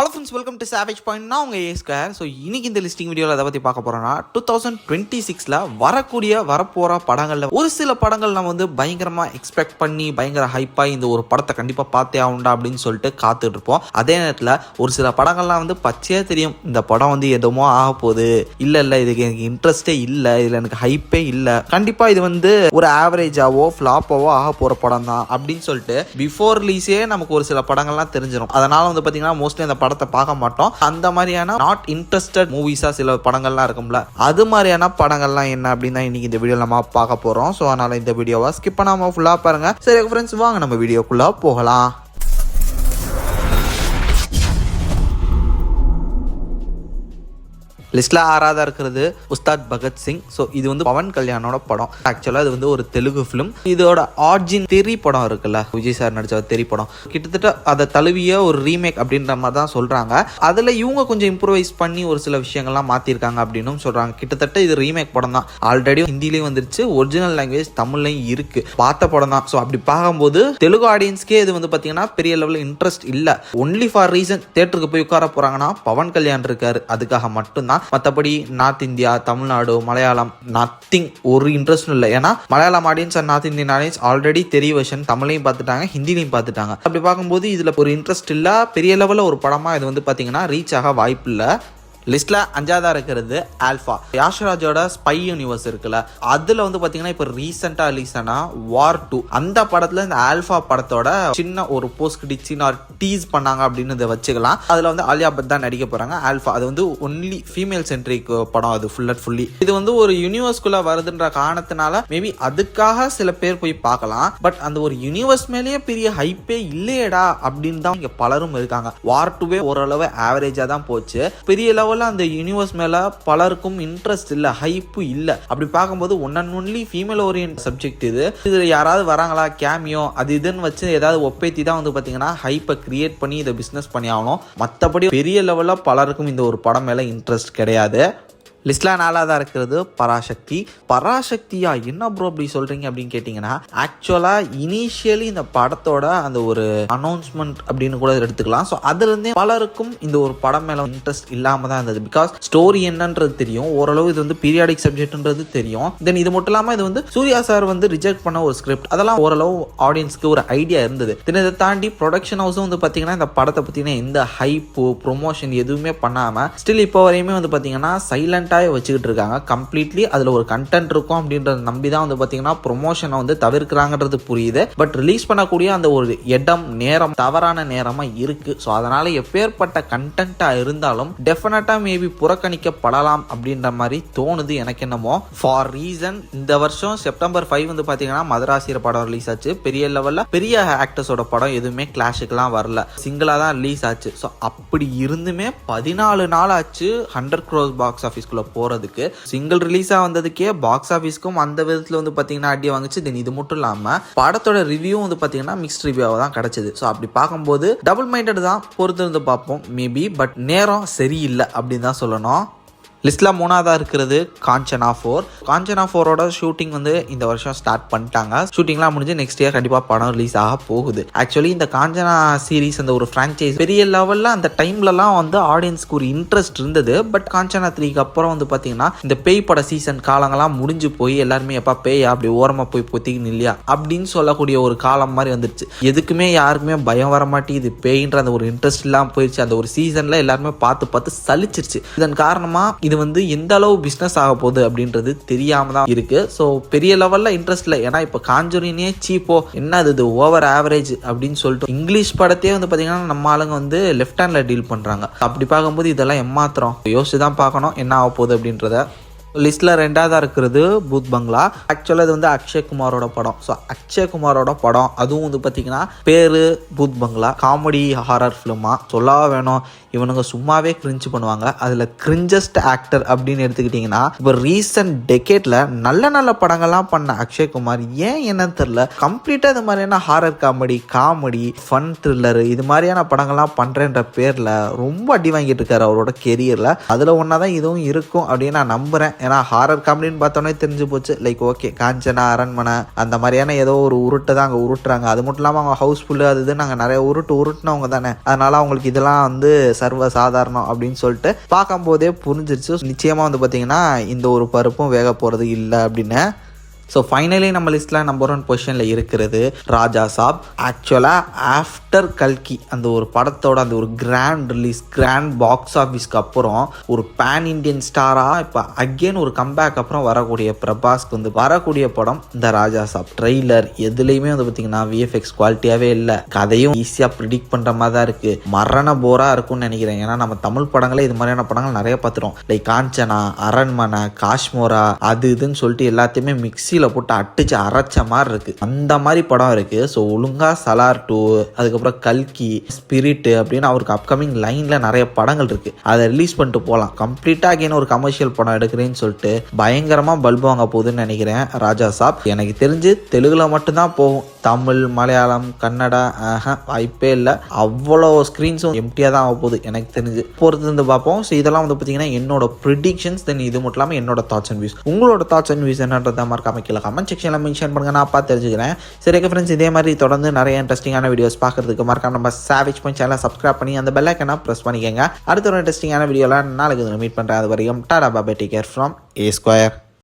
Hello friends, welcome to savage point. நான் உங்கள் ஏஸ்கர். So இன்னைக்கு இந்த லிஸ்டிங் வீடியோவில் அதை பற்றி பார்க்க போகிறோன்னா 2026 வரப்போகிற படங்களில் ஒரு சில படங்கள் நம்ம வந்து பயங்கரமாக எக்ஸ்பெக்ட் பண்ணி பயங்கர ஹைப்பாக இந்த ஒரு படத்தை கண்டிப்பாக பார்த்தே ஆகுண்டா அப்படின்னு சொல்லிட்டு காத்துட்டு இருப்போம். அதே நேரத்தில் ஒரு சில படங்கள்லாம் வந்து பச்சையாக தெரியும், இந்த படம் வந்து எதுவுமோ ஆக போகுது, இல்லை இதுக்கு எனக்கு இன்ட்ரெஸ்டே இல்லை, இதில் எனக்கு ஹைப்பே இல்லை, கண்டிப்பாக இது வந்து ஒரு ஆவரேஜாவோ ஃப்ளாப்பாவோ ஆக போகிற படம் தான் அப்படின்னு சொல்லிட்டு பிஃபோர் ரிலீஸே நமக்கு ஒரு சில படங்கள்லாம் தெரிஞ்சிடும். அதனால் வந்து பார்த்தீங்கன்னா மோஸ்ட்லி அந்த படத்தை பார்க்க மாட்டோம். அந்த மாதிரியான நாட் இன்ட்ரெஸ்டட் மூவிஸா சில படங்கள்லாம் இருக்கும்ல, அது மாதிரியான படங்கள்லாம் என்ன அப்படின்னு தான் இன்னைக்கு இந்த வீடியோ நம்ம பார்க்க போறோம். ஸோ அதனால இந்த வீடியோவை ஸ்கிப் பண்ணாம ஃபுல்லா பாருங்க. சரி ஃப்ரெண்ட்ஸ், வாங்க நம்ம வீடியோக்குள்ள போகலாம். லிஸ்ட்ல ஆறாவதா இருக்கிறது உஸ்தாத் பகத்சிங். ஸோ இது வந்து பவன் கல்யாணோட படம். ஆக்சுவலாக இது வந்து ஒரு தெலுங்கு ஃபிலிம். இதோட ஆர்ஜின் தெரி படம் இருக்குல்ல, விஜய் சார் நடிச்ச தெரி படம், கிட்டத்தட்ட அதை தழுவிய ஒரு ரீமேக் அப்படின்ற மாதிரி தான் சொல்றாங்க. அதில் இவங்க கொஞ்சம் இம்ப்ரூவைஸ் பண்ணி ஒரு சில விஷயங்கள்லாம் மாற்றிருக்காங்க அப்படின்னு சொல்றாங்க. கிட்டத்தட்ட இது ரீமேக் படம் தான். ஆல்ரெடி ஹிந்திலையும் வந்துருச்சு, ஒரிஜினல் லாங்குவேஜ் தமிழ்லையும் இருக்கு, பார்த்த படம் தான். ஸோ அப்படி பார்க்கும்போது தெலுங்கு ஆடியன்ஸ்க்கே இது வந்து பார்த்தீங்கன்னா பெரிய லெவலில் இன்ட்ரெஸ்ட் இல்லை. ஒன்லி ஃபார் ரீசன் தேட்டருக்கு போய் உட்கார போறாங்கன்னா பவன் கல்யாண் இருக்காரு, அதுக்காக மட்டும்தான். மற்றபடி north India, Tamil Nadu, Malayalam nothing, ஒரு இன்ட்ரெஸ்டும் இல்லை. ஏன்னா Malayalam audience and north Indian audience already தெரிய வெர்ஷன் தமிழையும் பார்த்துட்டாங்க, ஹிந்திலையும் பார்த்துட்டாங்க. அப்படி பார்க்கும்போது இதில் ஒரு இன்ட்ரெஸ்ட் இல்லை. பெரிய லெவலில் ஒரு படமாக இது வந்து பார்த்தீங்கன்னா ரீச் ஆக வாய்ப்பு இல்லை. லிஸ்ட்ல அஞ்சாவதா இருக்கிறது ஆல்ஃபா. யாஷ்ராஜோட ஸ்பை யூனிவர்ஸ் இருக்குல்ல, அதுல வந்து பாத்தீங்கன்னா இப்ப ரீசெண்டா ரிலீஸ் ஆனா வார் 2, அந்த படத்துல இந்த ஆல்ஃபா படத்தோட சின்ன ஒரு post credit scene are tease பண்ணாங்க அப்படின்னு இதை வச்சுக்கலாம். அதுல வந்து ஆலியா பட் தான் நடிக்க போறாங்க. ஆல்ஃபா அது வந்து ஒன்லி ஃபீமேல் சென்ட்ரிக் படம், அது ஃபுல் அண்ட் ஃபுல்லி. இது வந்து ஒரு யூனிவர்ஸ்குள்ள வருதுன்ற காரணத்தினால மேபி அதுக்காக சில பேர் போய் பார்க்கலாம். பட் அந்த ஒரு யூனிவர்ஸ் மேலேயே பெரிய ஹைப்பே இல்லையடா அப்படின்னு தான் இங்க பலரும் இருக்காங்க. வார் 2 ஓரளவு ஆவரேஜா தான் போச்சு. பெரிய லெவல் அந்த யூனிவர்ஸ் மேல பலருக்கும் இன்ட்ரெஸ்ட் இல்ல, ஹைப்பு இல்ல. அப்படி பார்க்கும்போது one and only female orient subject இது. இதுல யாராவது வராங்களா கேமியோ அது இதுன்னு வச்சு ஏதாவது ஒப்பேத்தி தான் வந்து பாத்தீங்கன்னா ஹைப்பை கிரியேட் பண்ணி இதை பிசினஸ் பண்ணி ஆகணும். மற்றபடி பெரிய லெவல்ல பலருக்கும் இந்த ஒரு படம் மேல இன்ட்ரெஸ்ட் கிடையாது. லிஸ்ட்ல நாலாவதா இருக்கிறது பராசக்தி. பராசக்தியா என்ன ப்ரோ அப்படி சொல்றீங்க அப்படின்னு கேட்டீங்கன்னா, ஆக்சுவலா இனிஷியலி இந்த படத்தோட அந்த ஒரு அனௌன்ஸ்மெண்ட் அப்படின்னு கூட எடுத்துக்கலாம். ஸோ அதுல இருந்தே பலருக்கும் இந்த ஒரு படம் மேல இன்ட்ரெஸ்ட் இல்லாம தான் இருந்தது. பிகாஸ் ஸ்டோரி என்னன்றது தெரியும், ஓரளவு இது வந்து பீரியாடிக் சப்ஜெக்ட்ன்றது தெரியும். தென் இது மட்டும் இல்லாம இது வந்து சூர்யா சார் வந்து ரிஜெக்ட் பண்ண ஒரு ஸ்கிரிப்ட், அதெல்லாம் ஓரளவு ஆடியன்ஸ்க்கு ஒரு ஐடியா இருந்தது. தென் இதை தாண்டி ப்ரொடக்ஷன் ஹவுஸும் வந்து பாத்தீங்கன்னா இந்த படத்தை பத்தின எந்த ஹைப்பு ப்ரொமோஷன் எதுவுமே பண்ணாம ஸ்டில் இப்போ வரையுமே வந்து பாத்தீங்கன்னா சைலண்ட் வச்சுக்கிட்டு இருக்காங்க. கம்ப்ளீட்லி அதுல ஒரு கண்டென்ட் இருக்கும் அப்படின்றத நம்பி தான் வந்து பாத்தீங்கன்னா ப்ரொமோஷனை வந்து தவிர்க்கிறாங்கன்றது புரியுது. பட் ரிலீஸ் பண்ணக்கூடிய அந்த ஒரு இடம் நேரம் தவறான நேரமா இருக்கு. ஸோ அதனால எப்பேற்பட்ட கண்டென்ட்டா இருந்தாலும் டெஃபினட்டா மேபி புறக்கணிக்கப்படலாம் அப்படின்ற மாதிரி தோணுது எனக்கு என்னமோ. ஃபார் ரீசன் இந்த வருஷம் செப்டம்பர் 5 வந்து பாத்தீங்கன்னா மதராசியர் படம் ரிலீஸ் ஆச்சு. பெரிய லெவல்ல பெரிய ஆக்டர்ஸோட படம் எதுவுமே கிளாஷுக்குலாம் வரல, சிங்கிளா தான் ரிலீஸ் ஆச்சு. ஸோ அப்படி இருந்துமே 14 நாள் ஆச்சு 100 crores பாக்ஸ் ஆஃபீஸ்குள்ள போறதுக்கு. சிங்கிள் ரிலீஸா வந்ததுக்கே பாக்ஸ் ஆஃபீஸ்க்கும் அந்த விதத்துல வந்து பாத்தீங்கன்னா அடியை வாங்கிச்சு. தென் இது மட்டும் இல்லாம படத்தோட ரிவ்யூ வந்து பாத்தீங்கன்னா மிக்ஸ்ட் ரிவ்யூவா தான் கிடைச்சது. ஸோ அப்படி பார்க்கும்போது டபுள் மைண்டட் தான், பொறுத்து இருந்து பார்ப்போம் மேபி. பட் நேரம் சரியில்லை அப்படின்னு தான் சொல்லணும். லிஸ்ட்ல மூணாவதா இருக்கிறது காஞ்சனா 4. காஞ்சனா 4ஓட ஷூட்டிங் வந்து இந்த வருஷம் ஸ்டார்ட் பண்ணிட்டாங்க. ஷூட்டிங்லாம் முடிஞ்சு நெக்ஸ்ட் இயர் கண்டிப்பா படம் ரிலீஸ் ஆக போகுது. ஆக்சுவலி இந்த காஞ்சனா சீரிஸ் அந்த ஒரு பிரான்ச்சைஸ் பெரிய லெவல்ல அந்த டைம்லலாம் வந்து ஆடியன்ஸ்க்கு ஒரு இன்ட்ரெஸ்ட் இருந்தது. பட் காஞ்சனா 3க்கு அப்புறம் வந்து பாத்தீங்கன்னா இந்த பேய் பட சீசன் காலங்கள்லாம் முடிஞ்சு போய் எல்லாருமே எப்பா பேய் அப்படி ஓரமா போய் பொத்திக்கின்னு இல்லையா அப்படின்னு சொல்லக்கூடிய ஒரு காலம் மாதிரி வந்துருச்சு. எதுக்குமே யாருக்குமே பயம் வர மாட்டேங்குது, பேயின்ற அந்த ஒரு இன்ட்ரெஸ்ட் இல்லாம போயிடுச்சு. அந்த ஒரு சீசன்ல எல்லாருமே பார்த்து சலிச்சிருச்சு. இதன் காரணமா இது வந்து எந்த அளவு பிசினஸ் ஆக போகுது அப்படின்றது தெரியாம தான் இருக்கு. ஸோ பெரிய லெவல்ல இன்ட்ரெஸ்ட் இல்லை. ஏன்னா இப்போ காஞ்சூரினே சீப்போ என்ன இது ஓவர் ஆவரேஜ் அப்படின்னு சொல்லிட்டு இங்கிலீஷ் படத்தையே வந்து பாத்தீங்கன்னா நம்ம ஆளுங்க வந்து லெஃப்ட் ஹேண்ட்ல டீல் பண்றாங்க. அப்படி பார்க்கும்போது இதெல்லாம் ஏமாத்திரம், யோசிச்சு தான் பார்க்கணும் என்ன ஆக போகுது அப்படின்றத. லிஸ்ட்ல ரெண்டாவதா இருக்கிறது பூத் பங்களா. ஆக்சுவலா இது வந்து அக்ஷய் குமாரோட படம். ஸோ அக்ஷய் குமாரோட படம், அதுவும் வந்து பாத்தீங்கன்னா பேரு பூத் பங்களா, காமெடி ஹாரர் ஃபிலிமா சொல்ல வேணும். இவனுங்க சும்மாவே கிரிஞ்சு பண்ணுவாங்க. அதுல கிரிஞ்சஸ்ட் ஆக்டர் அப்படின்னு எடுத்துக்கிட்டீங்கன்னா இப்போ ரீசன்ட் டெக்கேட்ல நல்ல படங்கள்லாம் பண்ண அக்ஷய் குமார் ஏன் என்ன தெரியல கம்ப்ளீட்டா இது மாதிரியான ஹாரர் காமெடி ஃபன் த்ரில்லர் இது மாதிரியான படங்கள்லாம் பண்றேன்ற பேர்ல ரொம்ப அடி வாங்கிட்டு இருக்காரு அவரோட கெரியர்ல. அதுல ஒன்னாதான் இதுவும் இருக்கும் அப்படின்னு நான் நம்புறேன். ஏன்னா ஹாரர் காமெடின்னு பார்த்தோன்னே தெரிஞ்சு போச்சு. லைக் ஓகே காஞ்சனா, அரண்மனை அந்த மாதிரியான ஏதோ ஒரு உருட்டு தான் அங்கே உருட்டுறாங்க. அது மட்டும் இல்லாமல் அவங்க ஹவுஸ்ஃபுல்லு அது இது நாங்கள் நிறைய உருட்டுனவங்க தானே, அதனால அவங்களுக்கு இதெல்லாம் வந்து சர்வ சாதாரணம் அப்படின்னு சொல்லிட்டு பார்க்கும்போதே புரிஞ்சிருச்சு. நிச்சயமாக வந்து பார்த்தீங்கன்னா இந்த ஒரு பருப்பும் வேக போகிறது இல்லை அப்படின்னு. ஸோ ஃபைனலி நம்ம லிஸ்ட்டில் நம்பர் 1 பொசிஷனில் இருக்கிறது ராஜா சாப். ஆக்சுவலாக ஆஃப்டர் கல்கி அந்த ஒரு படத்தோட அந்த ஒரு கிராண்ட் ரிலீஸ், கிராண்ட் பாக்ஸ் ஆஃபீஸ்க்கு அப்புறம் ஒரு பேன் இண்டியன் ஸ்டாராக இப்போ அகெயின் ஒரு கம்பேக் அப்புறம் வரக்கூடிய பிரபாஸ்க்கு வந்து வரக்கூடிய படம் இந்த ராஜா சாப். ட்ரெய்லர் எதுலேயுமே வந்து பார்த்திங்கன்னா விஎஃப்எக்ஸ் குவாலிட்டியாகவே இல்லை. கதையும் ஈஸியாக ப்ரிடிக்ட் பண்ணுற மாதிரி தான் இருக்குது. மரண போராக இருக்கும்னு நினைக்கிறேன். ஏன்னா நம்ம தமிழ் படங்களே இது மாதிரியான படங்கள் நிறைய பார்த்துட்டோம். லைக் காஞ்சனா, அரண்மனை, காஷ்மோரா அது இதுன்னு சொல்லிட்டு எல்லாத்தையுமே மிக்ஸி போட்டு அடிச்சு அரைச்ச மாதிரி இருக்கு. அந்த மாதிரி படம் இருக்கு. ஸோ ஒழுங்கா சலார் 2, அதுக்கப்புறம் கல்கி, ஸ்பிரிட் அப்படின்னு அவருக்கு அப்கமிங் லைன்ல நிறைய படங்கள் இருக்கு. அதை ரிலீஸ் பண்ணிட்டு போகலாம். கம்ப்ளீட்டா அகைன் ஒரு கமர்ஷியல் படம் எடுக்கிறேன்னு சொல்லிட்டு பயங்கரமா பல்பு வாங்க போகுதுன்னு நினைக்கிறேன் ராஜா சாப். எனக்கு தெரிஞ்சு தெலுங்குல மட்டும்தான் போகும். தமிழ், மலையாளம், கன்னடா வாய்ப்பே இல்லை. அவ்வளோ ஸ்க்ரீன்ஸும் எம்டியாக தான் ஆக போகுது எனக்கு தெரிஞ்சு. பொறுத்து இருந்து பார்ப்போம். ஸோ இதெல்லாம் வந்து பார்த்தீங்கன்னா என்னோட ப்ரிடிக்ஷன்ஸ். தென் இது மட்டும் இல்லாமல் என்னோட தாட்ஸ் அண்ட் வியூஸ். உங்களோட தாட்ஸ் அண்ட் வியூஸ் என்னன்றதை மறக்காம கீழே கமெண்ட் செக்ஷனில் மென்ஷன் பண்ணுங்க, நான் பார்த்து தெரிஞ்சுக்கிறேன். சரி ஓகே ஃப்ரெண்ட்ஸ், இதே மாதிரி தொடர்ந்து நிறைய இன்ட்ரெஸ்டிங்கான வீடியோஸ் பார்க்கறதுக்கு மறக்காம நம்ம சாவேஜ் பாயிண்ட் சேனலை சப்ஸ்கிரைப் பண்ணி அந்த பெல் ஐக்கனை ப்ரெஸ் பண்ணிக்கோங்க. அடுத்த ஒரு இன்ட்ரெஸ்டிங்கான வீடியோவில் நாளைக்கு மீட் பண்ணுறேன். அது வரைக்கும் tata bye, take care from A Square.